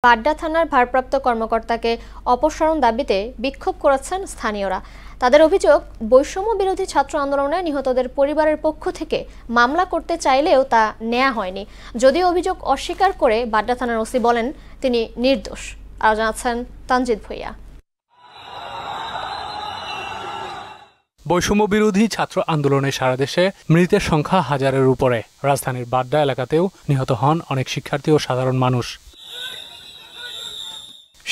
বাড্ডা থানার ভারপ্রাপ্ত কর্মকর্তাকে অপসারণ দাবিতে বিক্ষোভ করেছেন স্থানীয়রা। তাদের অভিযোগ, বৈষম্য বিরোধী ছাত্র আন্দোলনে নিহতদের পরিবারের পক্ষ থেকে মামলা করতে চাইলেও তা নেওয়া হয়নি। যদিও অভিযোগ অস্বীকার করে বাড্ডা থানার ওসি বলেন তিনি নির্দোষ। আরও জানাচ্ছেন তানজিদ ভুইয়া। বৈষম্য বিরোধী ছাত্র আন্দোলনে সারা দেশে মৃতের সংখ্যা হাজারের উপরে। রাজধানীর বাড্ডা এলাকাতেও নিহত হন অনেক শিক্ষার্থী ও সাধারণ মানুষ।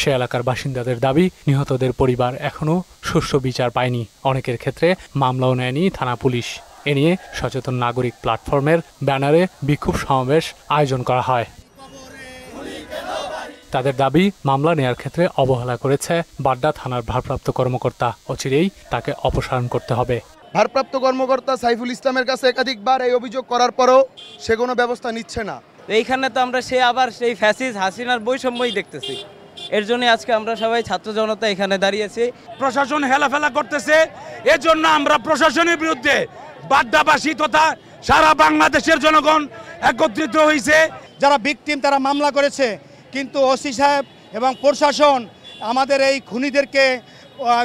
সে এলাকার বাসিন্দাদের দাবি, নিহতদের পরিবার এখনও সুষ্ঠু বিচার পায়নি। অনেকের ক্ষেত্রে মামলাও নেয়নি থানা পুলিশ। এ নিয়ে সচেতন নাগরিক প্ল্যাটফর্মের ব্যানারে বিক্ষোভ সমাবেশ আয়োজন করা হয়। তাদের দাবি, মামলা নেয়ার ক্ষেত্রে অবহেলা করেছে বাড্ডা থানার ভারপ্রাপ্ত কর্মকর্তা। অচিরেই তাকে অপসারণ করতে হবে। ভারপ্রাপ্ত কর্মকর্তা সাইফুল ইসলামের কাছে একাধিকবার এই অভিযোগ করার পরও সে কোনো ব্যবস্থা নিচ্ছে না। এইখানে তো আমরা আবার সেই ফ্যাসিস্ট হাসিনার বৈষম্যই দেখতেছি। এর জন্য আজকে আমরা সবাই ছাত্র জনতা এখানে দাঁড়িয়েছি। প্রশাসন হেলাফেলা করতেছে, এর জন্য আমরা প্রশাসনের বিরুদ্ধে বাড্ডাবাসী তথা সারা বাংলাদেশের জনগণ একত্রিত হয়েছে। যারা ভিকটিম তারা মামলা করেছে, কিন্তু ওসি সাহেব এবং প্রশাসন আমাদের এই খুনিদেরকে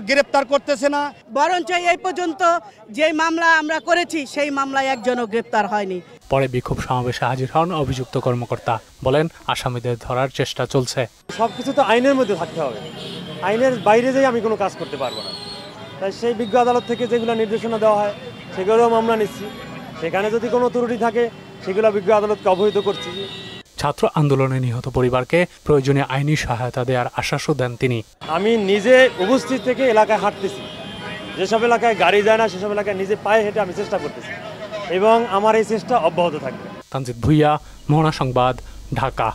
গ্রেপ্তার করতেছে না। বরঞ্চ এই পর্যন্ত যে মামলা আমরা করেছি সেই মামলায় একজনও গ্রেপ্তার হয়নি। পরে বিক্ষোভ সমাবেশে হাজির হন অভিযুক্ত কর্মকর্তা। বলেন, আসামিদের ধরার চেষ্টা চলছে। সবকিছু তো আইনের মধ্যে থাকতে হবে, আইনের বাইরে যেয়ে আমি কোনো কাজ করতে পারবো না। তাই সেই বিজ্ঞ আদালত থেকে যেগুলো নির্দেশনা দেওয়া হয় সেগুলোও মামলা নিচ্ছি। সেখানে যদি কোনো ত্রুটি থাকে সেগুলো বিজ্ঞ আদালতকে অবহিত করছি। ছাত্র আন্দোলনে নিহত পরিবারকে প্রয়োজনীয় আইনি সহায়তা দেওয়ার আশ্বাসও দেন তিনি। আমি নিজে উপস্থিত থেকে এলাকায় হাঁটতেছি, যেসব এলাকায় গাড়ি যায় না সেসব এলাকায় নিজে পায়ে হেঁটে আমি চেষ্টা করতেছি এবং আমার এই চেষ্টা অব্যাহত থাকবে। তানজিদ ভুইয়া, মোহনা সংবাদ, ঢাকা।